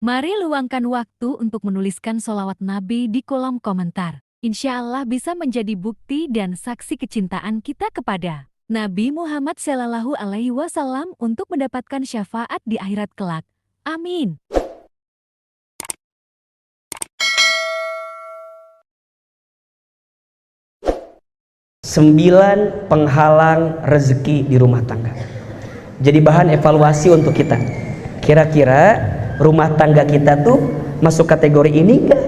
Mari luangkan waktu untuk menuliskan sholawat Nabi di kolom komentar. Insya Allah bisa menjadi bukti dan saksi kecintaan kita kepada Nabi Muhammad Shallallahu Alaihi Wasallam untuk mendapatkan syafaat di akhirat kelak. Amin. 9 penghalang rezeki di rumah tangga. Jadi bahan evaluasi untuk kita. Kira-kira rumah tangga kita tuh masuk kategori ini enggak?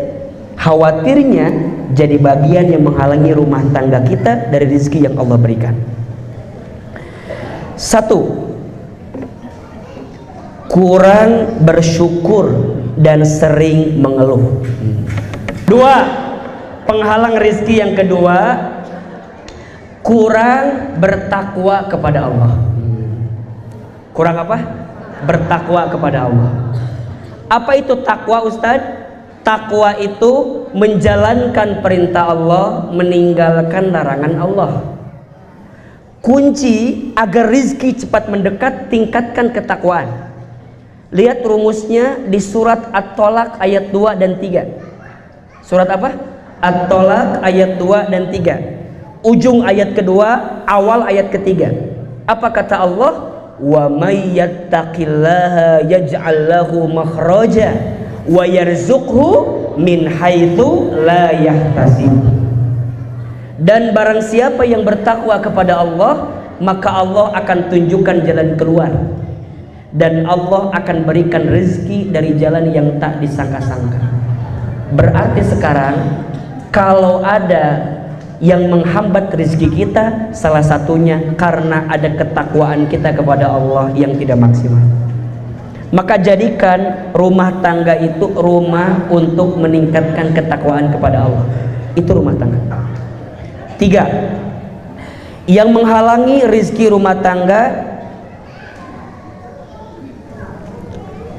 Khawatirnya jadi bagian yang menghalangi rumah tangga kita dari rezeki yang Allah berikan. 1. Kurang bersyukur dan sering mengeluh. 2. Penghalang rezeki yang kedua, kurang bertakwa kepada Allah. Kurang apa? Bertakwa kepada Allah. Apa itu takwa, Ustadz? Takwa itu menjalankan perintah Allah, meninggalkan larangan Allah. Kunci agar rizki cepat mendekat, tingkatkan ketakwaan. Lihat rumusnya di surat At-Tolak ayat 2 dan 3. Surat apa? At-Tolak ayat 2 dan 3. Ujung ayat kedua, awal ayat ketiga. Apa kata Allah? Wa may yattaqillaha yaj'al lahu makhraja wa yarzuqhu min haitsu la yahtasib. Dan barang siapa yang bertakwa kepada Allah, maka Allah akan tunjukkan jalan keluar, dan Allah akan berikan rezeki dari jalan yang tak disangka-sangka. Berarti sekarang kalau ada yang menghambat rezeki kita, salah satunya karena ada ketakwaan kita kepada Allah yang tidak maksimal. Maka jadikan rumah tangga itu rumah untuk meningkatkan ketakwaan kepada Allah. Itu rumah tangga. 3. Yang menghalangi rezeki rumah tangga,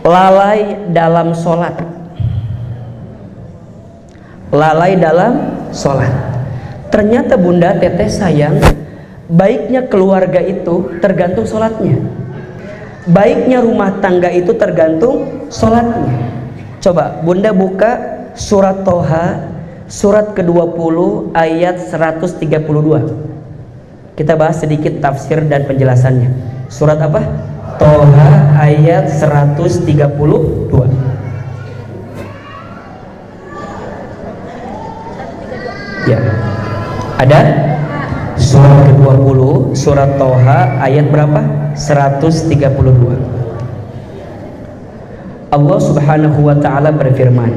lalai dalam sholat. Lalai dalam sholat. Ternyata bunda, teteh sayang, baiknya keluarga itu tergantung sholatnya. Baiknya rumah tangga itu tergantung sholatnya. Coba bunda buka surat Toha, surat ke-20 ayat 132. Kita bahas sedikit tafsir dan penjelasannya. Surat apa? Toha ayat 132. Ya. Ada surat ke-20 surat Toha ayat berapa? 132. Allah Subhanahu wa taala berfirman,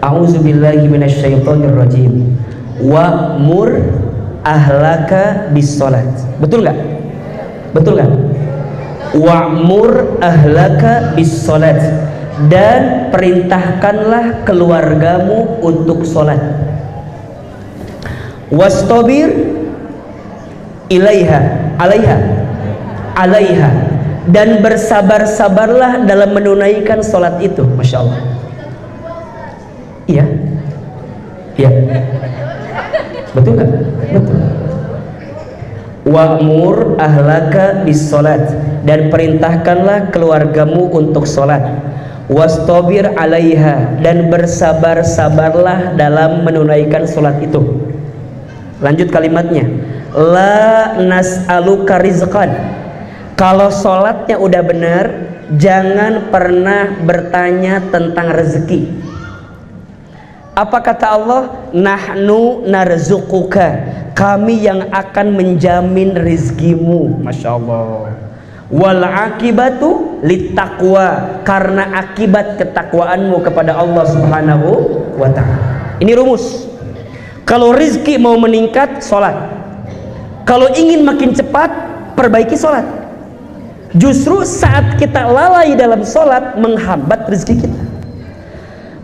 A'udzubillahi minasyaitonir rajim. Wa'mur ahlaka bis-shalat. Betul enggak? Betul enggak? Wa'mur ahlaka bis-shalat, dan perintahkanlah keluargamu untuk salat. Wastabir alaiha, dan bersabar-sabarlah dalam menunaikan sholat itu. Masya Allah. Iya, iya, betul nggak? Betul. Wa'mur ahlaka bis sholat, dan perintahkanlah keluargamu untuk sholat. Wastabir alaiha, dan bersabar-sabarlah dalam menunaikan sholat itu. Lanjut kalimatnya, la nas'aluka rizqan. Kalau sholatnya udah benar, jangan pernah bertanya tentang rezeki. Apa kata Allah? Nahnu narzuquka, kami yang akan menjamin rizkimu. Masya Allah. Wal akibatu littaqwa, karena akibat ketakwaanmu kepada Allah Subhanahu wa ta'ala. Ini rumus. Kalau rizki mau meningkat, sholat. Kalau ingin makin cepat, perbaiki sholat. Justru saat kita lalai dalam sholat, menghambat rizki kita.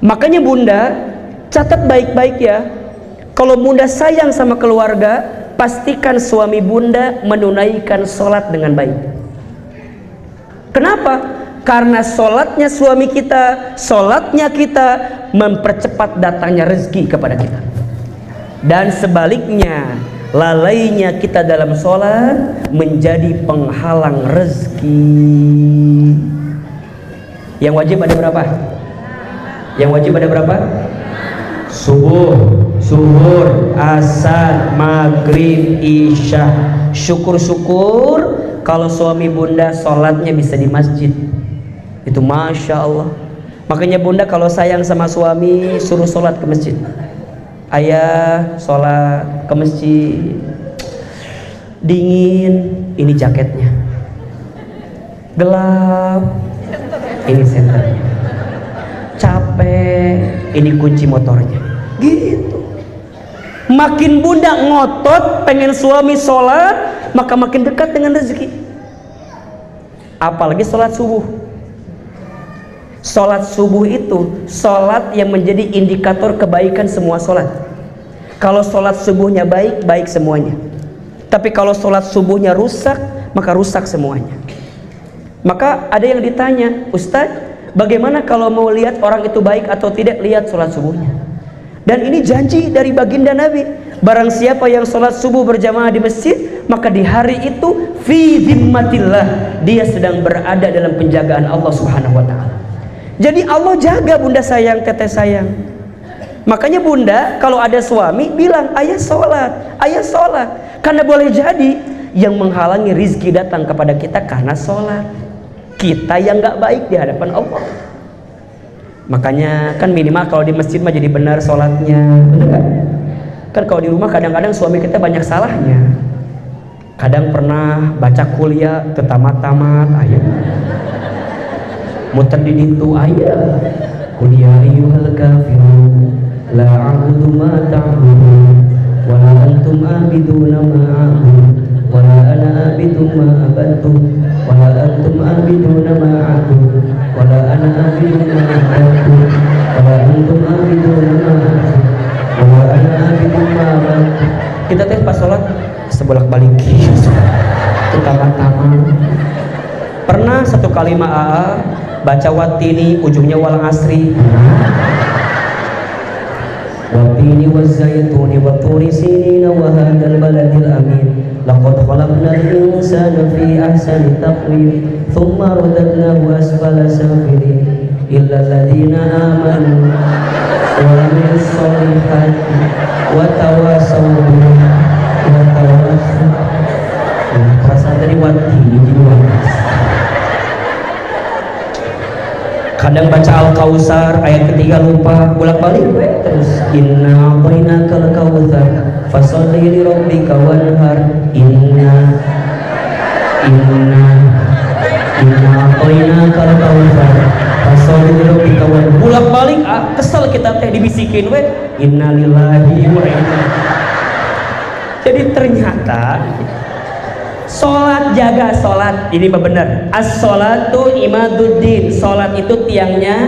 Makanya bunda, catat baik-baik ya. Kalau bunda sayang sama keluarga, pastikan suami bunda menunaikan sholat dengan baik. Kenapa? Karena sholatnya suami kita, sholatnya kita mempercepat datangnya rezeki kepada kita. Dan sebaliknya, lalainya kita dalam sholat menjadi penghalang rezeki. Yang wajib ada berapa? Yang wajib ada berapa? Subuh, zuhur, asar, maghrib, isya. Syukur-syukur kalau suami bunda sholatnya bisa di masjid. Itu masya Allah. Makanya bunda kalau sayang sama suami suruh sholat ke masjid. Ayah sholat ke masjid. Dingin, ini jaketnya. Gelap, ini senternya. Capek, ini kunci motornya. Gitu. Makin bunda ngotot pengen suami sholat, maka makin dekat dengan rezeki. Apalagi sholat subuh. Sholat subuh itu sholat yang menjadi indikator kebaikan semua sholat. Kalau sholat subuhnya baik, baik semuanya. Tapi kalau sholat subuhnya rusak, maka rusak semuanya. Maka ada yang ditanya, Ustadz, bagaimana kalau mau lihat orang itu baik atau tidak? Lihat sholat subuhnya. Dan ini janji dari baginda Nabi, barang siapa yang sholat subuh berjamaah di masjid, maka di hari itu fi dhimmatillah, dia sedang berada dalam penjagaan Allah Subhanahu wa ta'ala. Jadi Allah jaga bunda sayang, teteh sayang. Makanya bunda kalau ada suami bilang, ayah sholat, ayah sholat. Karena boleh jadi yang menghalangi rizki datang kepada kita karena sholat. Kita yang gak baik di hadapan Allah. Makanya kan minimal kalau di masjid mah jadi benar sholatnya, bener gak? Kan kalau di rumah kadang-kadang suami kita banyak salahnya. Kadang pernah baca kuliah tetamat-tamat, ayah muter di ditu, ayah kuliah ayyuhal kafirun la a'budu ma ta'budun wa la antum abiduna ma a'budu wa la ana abidu ma abadtum wa la antum abiduna ma a'budu wa la ana abidu ma abadtum wa la antum abiduna ma a'budu wa la ana abidu ma abadtum. Kita teh pas sholat sebolak-balik tamat-tamat. Pernah satu kalimat AA baca watini ujungnya wal asri. Watini wazaituni waturi sinina wa hadzal baladil amin. Laqad khalaqnal insana fi ahsani taqwim thumma radadnahu asfala safilin illa alladziina aamanu wa 'amilus shalihati wa tawassaw bil haqqi wa tawassaw. Perasaan tadi watini jadi wanas. Kadang baca Al-Kautsar ayat ketiga lupa, bolak-balik terus. Inna a'tainakal kautsar fasholli li rabbika wanhar. Inna a'tainakal kautsar fasholli li rabbika wanhar. Bolak-balik kesel kita teh dibisikin we innalillahi wa inna. Jadi ternyata sholat, jaga sholat, ini benar. As-sholatu imaduddin, sholat itu tiangnya.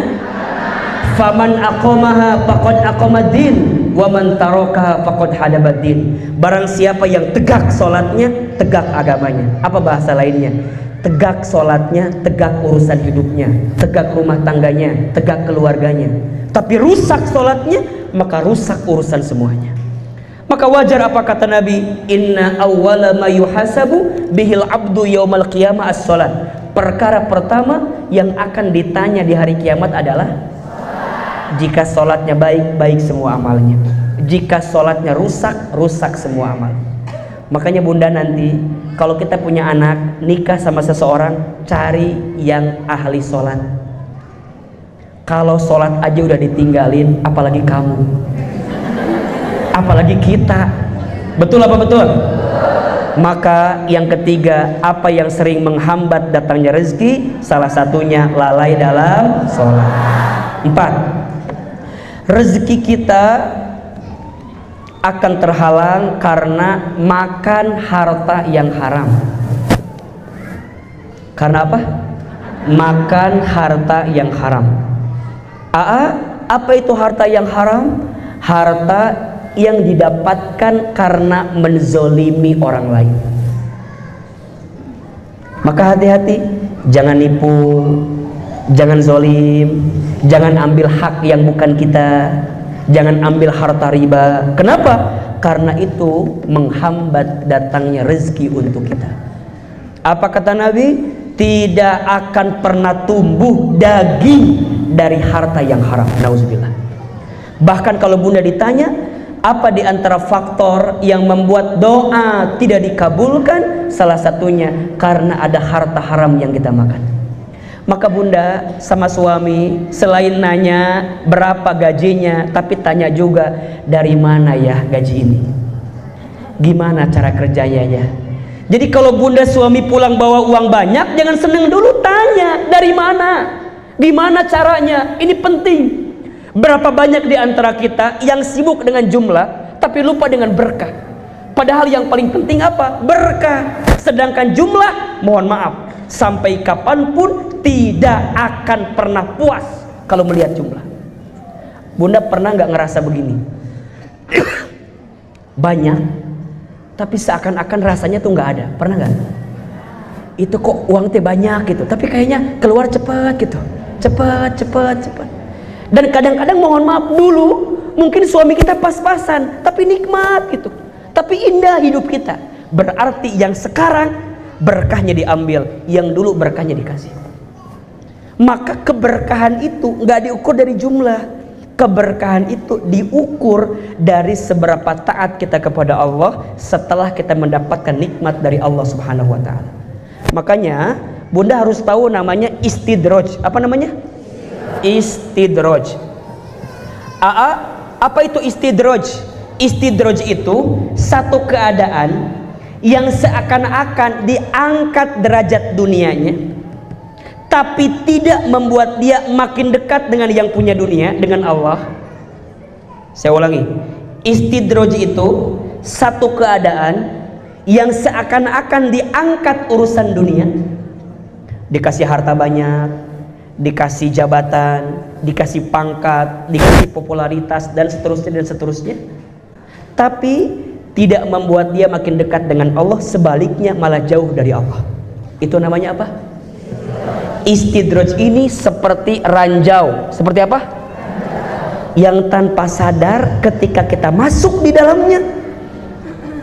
Faman aqomaha faqad aqomaddin wa man tarakaha faqad hadabaddin. Barang siapa yang tegak sholatnya, tegak agamanya. Apa bahasa lainnya? Tegak sholatnya, tegak urusan hidupnya, tegak rumah tangganya, tegak keluarganya. Tapi rusak sholatnya, maka rusak urusan semuanya. Maka wajar apa kata Nabi, inna awwala ma yuhasabu bihil abdu yaumal qiyamah as-sholat. Perkara pertama yang akan ditanya di hari kiamat adalah jika sholatnya baik, baik semua amalnya. Jika sholatnya rusak, rusak semua amal. Makanya bunda nanti kalau kita punya anak nikah sama seseorang, cari yang ahli sholat. Kalau sholat aja udah ditinggalin, apalagi kamu, apalagi kita. Betul apa betul? Maka yang ketiga, apa yang sering menghambat datangnya rezeki, salah satunya lalai dalam sholat. 4. Rezeki kita akan terhalang karena makan harta yang haram. Karena apa? Makan harta yang haram. Apa itu harta yang haram? Harta yang didapatkan karena menzolimi orang lain. Maka hati-hati, jangan nipu, jangan zolim, jangan ambil hak yang bukan kita, jangan ambil harta riba. Kenapa? Karena itu menghambat datangnya rezeki untuk kita. Apa kata Nabi? Tidak akan pernah tumbuh daging dari harta yang haram. Nauzubillah. Bahkan kalau bunda ditanya, apa di antara faktor yang membuat doa tidak dikabulkan? Salah satunya karena ada harta haram yang kita makan. Maka bunda sama suami selain nanya berapa gajinya, tapi tanya juga dari mana ya gaji ini, gimana cara kerjanya ya. Jadi kalau bunda suami pulang bawa uang banyak, jangan seneng dulu, tanya dari mana, gimana caranya. Ini penting. Berapa banyak di antara kita yang sibuk dengan jumlah tapi lupa dengan berkah. Padahal yang paling penting apa? Berkah. Sedangkan jumlah, mohon maaf, sampai kapanpun tidak akan pernah puas kalau melihat jumlah. Bunda pernah nggak ngerasa begini? Banyak, tapi seakan-akan rasanya tuh nggak ada. Pernah nggak? Itu kok uang teh banyak gitu, tapi kayaknya keluar cepat gitu, cepat. Dan kadang-kadang mohon maaf dulu, mungkin suami kita pas-pasan, tapi nikmat gitu, tapi indah hidup kita. Berarti yang sekarang berkahnya diambil, yang dulu berkahnya dikasih. Maka keberkahan itu nggak diukur dari jumlah, keberkahan itu diukur dari seberapa taat kita kepada Allah setelah kita mendapatkan nikmat dari Allah Subhanahu wa Ta'ala. Makanya bunda harus tahu namanya istidraj. Apa namanya? Istidraj. Apa itu istidraj? Istidraj itu satu keadaan yang seakan-akan diangkat derajat dunianya, tapi tidak membuat dia makin dekat dengan yang punya dunia, dengan Allah. Saya ulangi, istidraj itu satu keadaan yang seakan-akan diangkat urusan dunia, dikasih harta banyak, dikasih jabatan, dikasih pangkat, dikasih popularitas, dan seterusnya, tapi tidak membuat dia makin dekat dengan Allah, sebaliknya malah jauh dari Allah. Itu namanya apa? Istidraj ini seperti ranjau. Seperti apa? Yang tanpa sadar ketika kita masuk di dalamnya,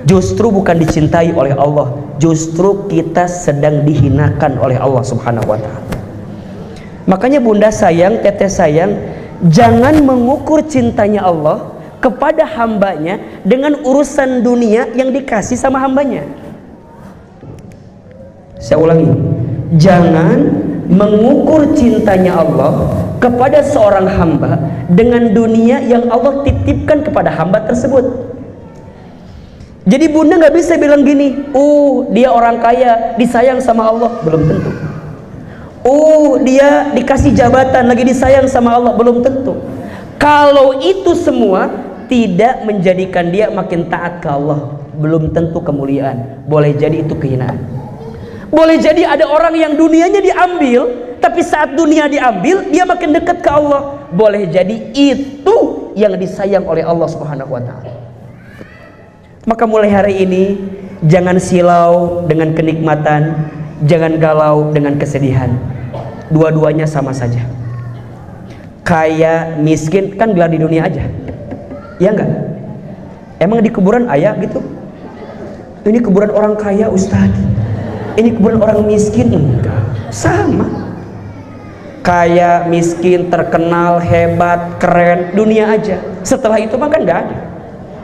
justru bukan dicintai oleh Allah, justru kita sedang dihinakan oleh Allah Subhanahu wa Ta'ala. Makanya bunda sayang, teteh sayang, jangan mengukur cintanya Allah kepada hambanya dengan urusan dunia yang dikasih sama hambanya. Saya ulangi, jangan mengukur cintanya Allah kepada seorang hamba dengan dunia yang Allah titipkan kepada hamba tersebut. Jadi bunda nggak bisa bilang gini, dia orang kaya, disayang sama Allah. Belum tentu. Dia dikasih jabatan, lagi disayang sama Allah. Belum tentu. Kalau itu semua tidak menjadikan dia makin taat ke Allah, belum tentu kemuliaan. Boleh jadi itu kehinaan. Boleh jadi ada orang yang dunianya diambil, tapi saat dunia diambil dia makin dekat ke Allah. Boleh jadi itu yang disayang oleh Allah Subhanahu wa Ta'ala. Maka mulai hari ini jangan silau dengan kenikmatan, jangan galau dengan kesedihan. Dua-duanya sama saja. Kaya miskin kan gelar di dunia aja, ya enggak? Emang di kuburan ayah gitu? Ini kuburan orang kaya Ustadz, ini kuburan orang miskin? Enggak, sama. Kaya, miskin, terkenal, hebat, keren, dunia aja. Setelah itu mah kan enggak ada.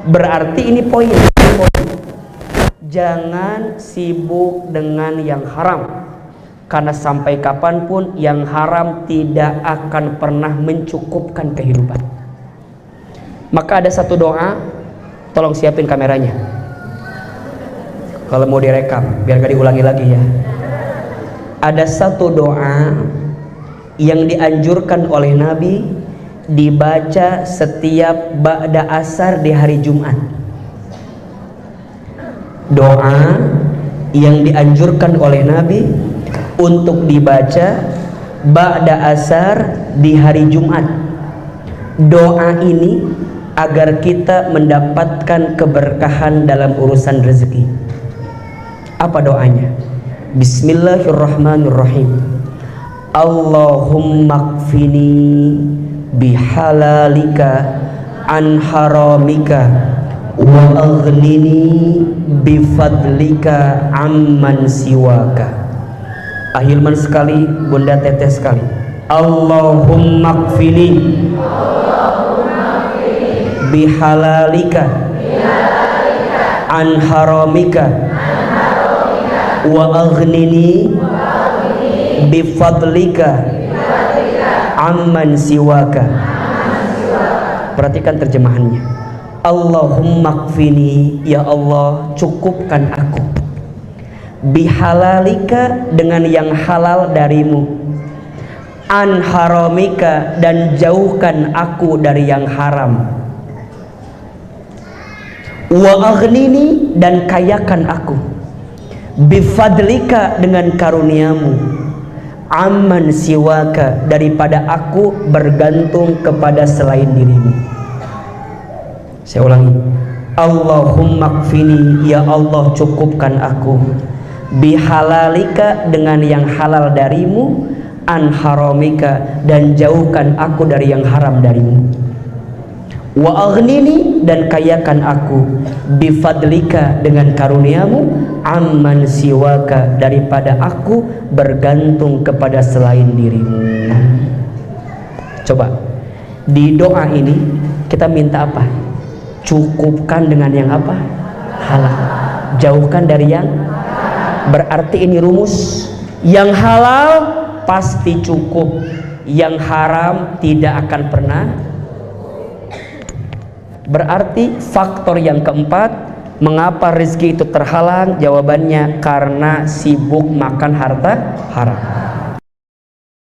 Berarti ini poin. Jangan sibuk dengan yang haram, karena sampai kapanpun yang haram tidak akan pernah mencukupkan kehidupan. Maka ada satu doa, tolong siapin kameranya kalau mau direkam biar gak diulangi lagi ya. Ada satu doa yang dianjurkan oleh Nabi dibaca setiap ba'da asar di hari Jumat. Doa yang dianjurkan oleh Nabi untuk dibaca ba'da asar di hari Jumat. Doa ini agar kita mendapatkan keberkahan dalam urusan rezeki. Apa doanya? Bismillahirrahmanirrahim. Allahumma kfini bihalalika an haramika wa aghnini bifadlika amman siwaka. Ahilman sekali, bunda teteh sekali, Allahumma kfini bihalalika an haramika wa aghnini bifadlika amman siwaka. Perhatikan terjemahannya. Allahumma kfini, ya Allah cukupkan aku, bihalalika dengan yang halal darimu, an haramika dan jauhkan aku dari yang haram, wa aghnini dan kayakan aku, bifadlika dengan karuniamu, amman siwaka daripada aku bergantung kepada selain dirimu. Saya ulangi. Allahumma kfini, ya Allah cukupkan aku, bihalalika dengan yang halal darimu, an haramika dan jauhkan aku dari yang haram darimu, wa aghnini dan kayakan aku, bifadlika dengan karuniamu, amman siwaka daripada aku bergantung kepada selain dirimu. Coba di doa ini kita minta apa? Cukupkan dengan yang apa? Halal. Jauhkan dari yang, berarti ini rumus. Yang halal pasti cukup, yang haram tidak akan pernah. Berarti faktor yang keempat, mengapa rezeki itu terhalang? Jawabannya karena sibuk makan harta haram.